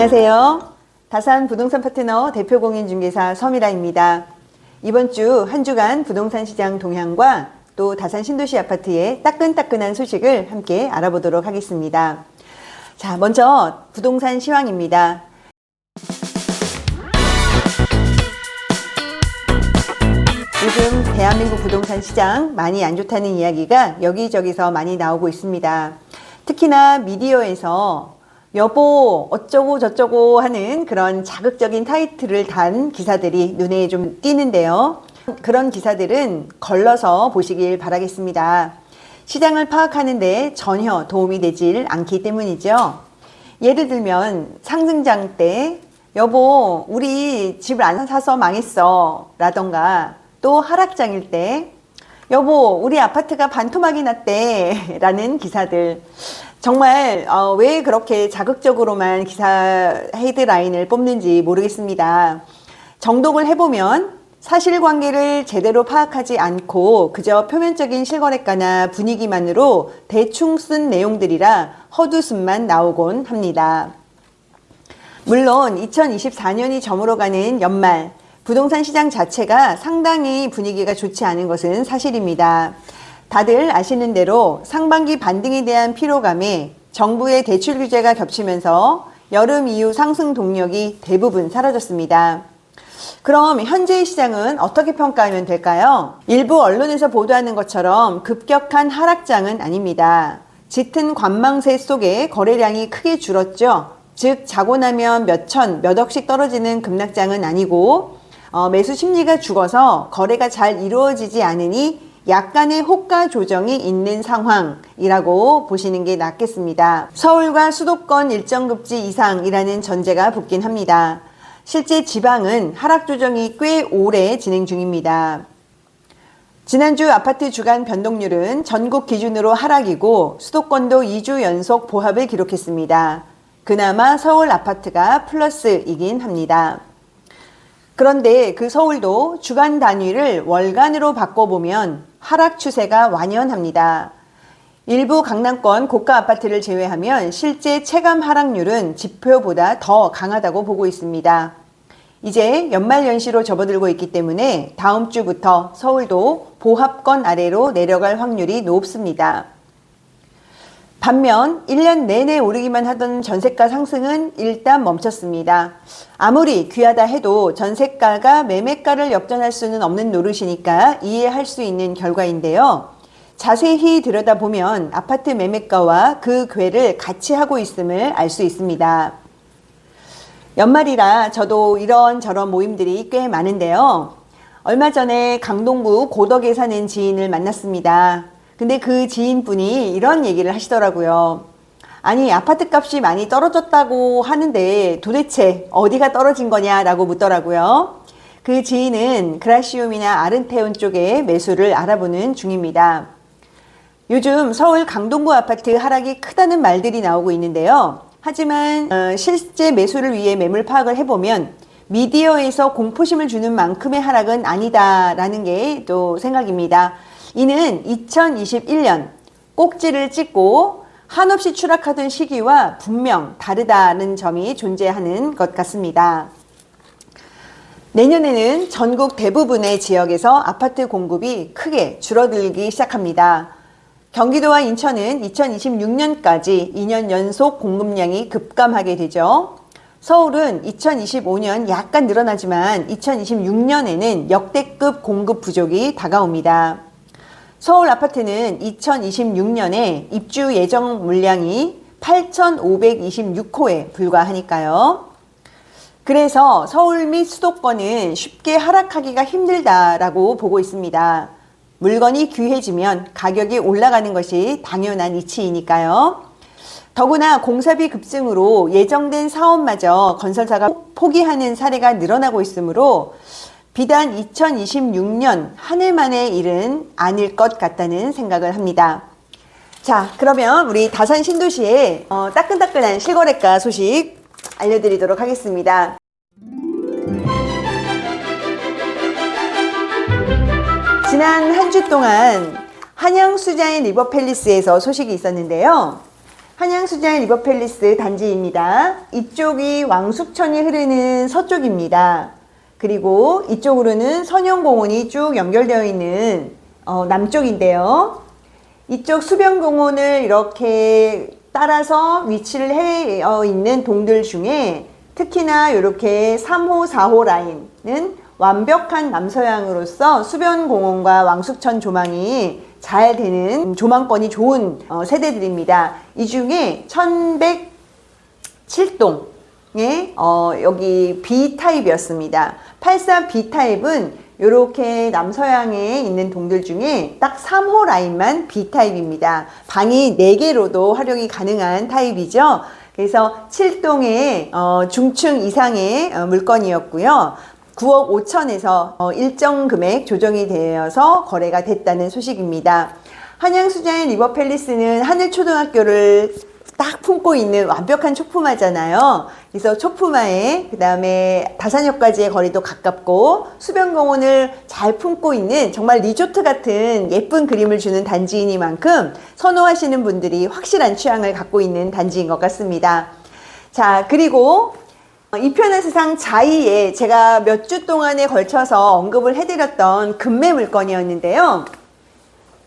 안녕하세요. 다산 부동산 파트너 대표공인중개사 서미라입니다. 이번 주 한 주간 부동산 시장 동향과 또 다산 신도시 아파트의 따끈따끈한 소식을 함께 알아보도록 하겠습니다. 자, 먼저 부동산 시황입니다. 요즘 대한민국 부동산 시장 많이 안 좋다는 이야기가 여기저기서 많이 나오고 있습니다. 특히나 미디어에서 여보 어쩌고 저쩌고 하는 그런 자극적인 타이틀을 단 기사들이 눈에 좀 띄는데요. 그런 기사들은 걸러서 보시길 바라겠습니다. 시장을 파악하는 데 전혀 도움이 되질 않기 때문이죠. 예를 들면 상승장 때 여보 우리 집을 안 사서 망했어 라던가, 또 하락장일 때 여보 우리 아파트가 반토막이 났대 라는 기사들, 정말 왜 그렇게 자극적으로만 기사 헤드라인을 뽑는지 모르겠습니다. 정독을 해보면 사실관계를 제대로 파악하지 않고 그저 표면적인 실거래가나 분위기만으로 대충 쓴 내용들이라 헛웃음만 나오곤 합니다. 물론 2024년이 저물어가는 연말, 부동산 시장 자체가 상당히 분위기가 좋지 않은 것은 사실입니다. 다들 아시는 대로 상반기 반등에 대한 피로감에 정부의 대출 규제가 겹치면서 여름 이후 상승 동력이 대부분 사라졌습니다. 그럼 현재의 시장은 어떻게 평가하면 될까요? 일부 언론에서 보도하는 것처럼 급격한 하락장은 아닙니다. 짙은 관망세 속에 거래량이 크게 줄었죠. 즉 자고 나면 몇 억씩 떨어지는 급락장은 아니고 매수 심리가 죽어서 거래가 잘 이루어지지 않으니 약간의 호가 조정이 있는 상황이라고 보시는 게 낫겠습니다. 서울과 수도권 일정급지 이상이라는 전제가 붙긴 합니다. 실제 지방은 하락 조정이 꽤 오래 진행 중입니다. 지난주 아파트 주간 변동률은 전국 기준으로 하락이고 수도권도 2주 연속 보합을 기록했습니다. 그나마 서울 아파트가 플러스이긴 합니다. 그런데 그 서울도 주간 단위를 월간으로 바꿔보면 하락 추세가 완연합니다. 일부 강남권 고가 아파트를 제외하면 실제 체감 하락률은 지표보다 더 강하다고 보고 있습니다. 이제 연말연시로 접어들고 있기 때문에 다음 주부터 서울도 보합권 아래로 내려갈 확률이 높습니다. 반면 1년 내내 오르기만 하던 전세가 상승은 일단 멈췄습니다. 아무리 귀하다 해도 전세가가 매매가를 역전할 수는 없는 노릇이니까 이해할 수 있는 결과인데요. 자세히 들여다보면 아파트 매매가와 그 궤를 같이 하고 있음을 알 수 있습니다. 연말이라 저도 이런저런 모임들이 꽤 많은데요. 얼마 전에 강동구 고덕에 사는 지인을 만났습니다. 근데 그 지인분이 이런 얘기를 하시더라고요. 아니 아파트 값이 많이 떨어졌다고 하는데 도대체 어디가 떨어진 거냐라고 묻더라고요. 그 지인은 그라시움이나 아른테온 쪽에 매수를 알아보는 중입니다. 요즘 서울 강동구 아파트 하락이 크다는 말들이 나오고 있는데요. 하지만 실제 매수를 위해 매물 파악을 해보면 미디어에서 공포심을 주는 만큼의 하락은 아니다라는 게 또 생각입니다. 이는 2021년 꼭지를 찍고 한없이 추락하던 시기와 분명 다르다는 점이 존재하는 것 같습니다. 내년에는 전국 대부분의 지역에서 아파트 공급이 크게 줄어들기 시작합니다. 경기도와 인천은 2026년까지 2년 연속 공급량이 급감하게 되죠. 서울은 2025년 약간 늘어나지만 2026년에는 역대급 공급 부족이 다가옵니다. 서울 아파트는 2026년에 입주 예정 물량이 8,526호에 불과하니까요. 그래서 서울 및 수도권은 쉽게 하락하기가 힘들다라고 보고 있습니다. 물건이 귀해지면 가격이 올라가는 것이 당연한 이치이니까요. 더구나 공사비 급증으로 예정된 사업마저 건설사가 포기하는 사례가 늘어나고 있으므로 비단 2026년 한 해만의 일은 아닐 것 같다는 생각을 합니다. 자, 그러면 우리 다산 신도시의 따끈따끈한 실거래가 소식 알려드리도록 하겠습니다. 지난 한 주 동안 한양 수자인 리버팰리스에서 소식이 있었는데요. 한양수자인 리버팰리스 단지입니다. 이쪽이 왕숙천이 흐르는 서쪽입니다. 그리고 이쪽으로는 선영공원이 쭉 연결되어 있는 남쪽인데요. 이쪽 수변공원을 이렇게 따라서 위치를 해 있는 동들 중에 특히나 이렇게 3호, 4호 라인은 완벽한 남서향으로서 수변공원과 왕숙천 조망이 잘 되는 조망권이 좋은 세대들입니다. 이 중에 1107동에 여기 B타입이었습니다. 84 B타입은 이렇게 남서향에 있는 동들 중에 딱 3호 라인만 B타입입니다. 방이 4개로도 활용이 가능한 타입이죠. 그래서 7동의 중층 이상의 물건이었고요. 9억 5천에서 일정 금액 조정이 되어서 거래가 됐다는 소식입니다. 한양수자인 리버팰리스는 하늘초등학교를 딱 품고 있는 완벽한 촉품화잖아요. 그래서 촉품화에 그 다음에 다산역까지의 거리도 가깝고 수변공원을 잘 품고 있는 정말 리조트 같은 예쁜 그림을 주는 단지이니만큼 선호하시는 분들이 확실한 취향을 갖고 있는 단지인 것 같습니다. 자, 그리고 이편의 세상 자이에 제가 몇 주 동안에 걸쳐서 언급을 해드렸던 금매 물건이었는데요.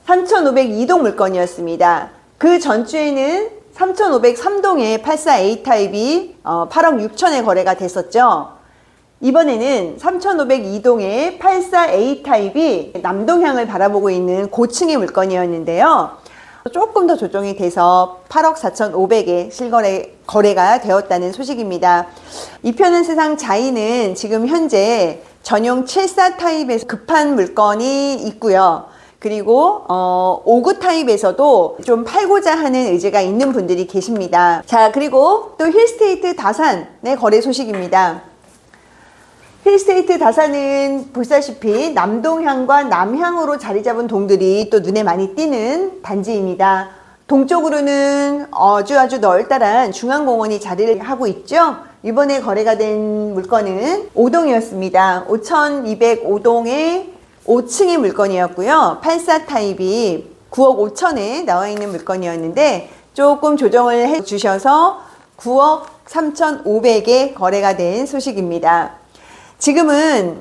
3502동 물건이었습니다. 그 전주에는 3503동의 84A 타입이 8억 6천에 거래가 됐었죠. 이번에는 3502동의 84A 타입이 남동향을 바라보고 있는 고층의 물건이었는데요. 조금 더 조정이 돼서 8억 4,500에 거래가 되었다는 소식입니다. 이편은 세상 자이는 지금 현재 전용 74 타입에서 급한 물건이 있고요. 그리고 59 타입에서도 좀 팔고자 하는 의지가 있는 분들이 계십니다. 자, 그리고 또 힐스테이트 다산의 거래 소식입니다. 힐스테이트 다산은 보시다시피 남동향과 남향으로 자리 잡은 동들이 또 눈에 많이 띄는 단지입니다. 동쪽으로는 아주 널따란 중앙공원이 자리를 하고 있죠. 이번에 거래가 된 물건은 5동이었습니다. 5205동의 5층의 물건이었고요. 84 타입이 9억 5천에 나와 있는 물건이었는데 조금 조정을 해 주셔서 9억 3,500에 거래가 된 소식입니다. 지금은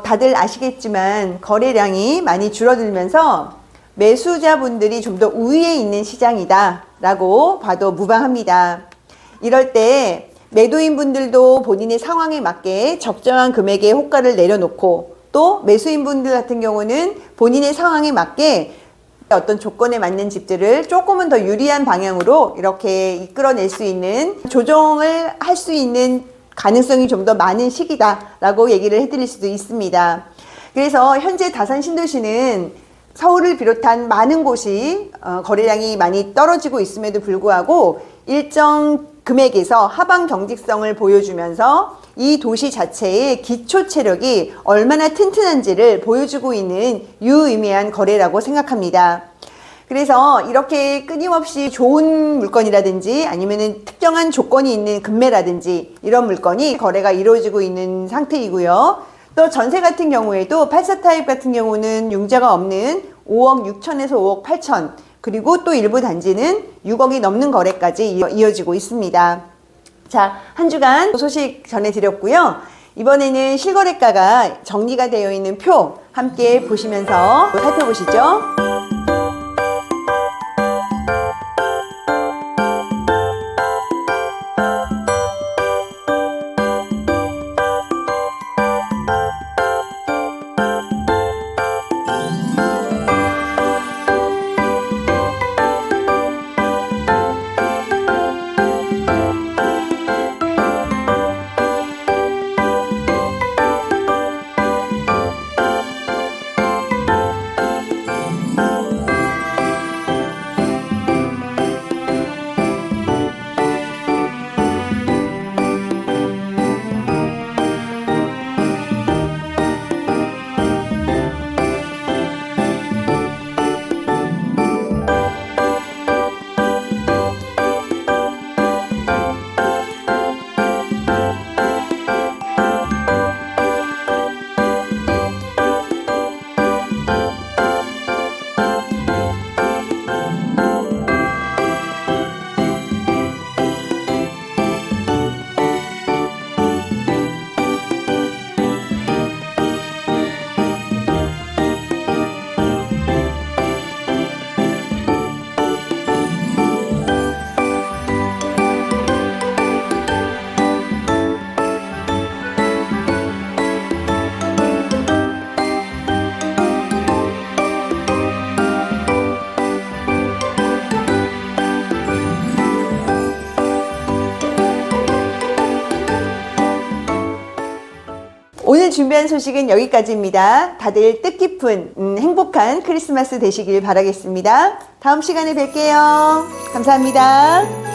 다들 아시겠지만 거래량이 많이 줄어들면서 매수자분들이 좀 더 우위에 있는 시장이다 라고 봐도 무방합니다. 이럴 때 매도인분들도 본인의 상황에 맞게 적정한 금액의 호가를 내려놓고 또 매수인분들 같은 경우는 본인의 상황에 맞게 어떤 조건에 맞는 집들을 조금은 더 유리한 방향으로 이렇게 이끌어낼 수 있는 조정을 할 수 있는 가능성이 좀 더 많은 시기다라고 얘기를 해드릴 수도 있습니다. 그래서 현재 다산 신도시는 서울을 비롯한 많은 곳이 거래량이 많이 떨어지고 있음에도 불구하고 일정 금액에서 하방 경직성을 보여주면서 이 도시 자체의 기초 체력이 얼마나 튼튼한지를 보여주고 있는 유의미한 거래라고 생각합니다. 그래서 이렇게 끊임없이 좋은 물건이라든지 아니면은 특정한 조건이 있는 금매라든지 이런 물건이 거래가 이루어지고 있는 상태이고요. 또 전세 같은 경우에도 84 타입 같은 경우는 융자가 없는 5억 6천에서 5억 8천 그리고 또 일부 단지는 6억이 넘는 거래까지 이어지고 있습니다. 자, 한 주간 소식 전해드렸고요. 이번에는 실거래가가 정리가 되어 있는 표 함께 보시면서 살펴보시죠. 준비한 소식은 여기까지입니다. 다들 뜻깊은 행복한 크리스마스 되시길 바라겠습니다. 다음 시간에 뵐게요. 감사합니다.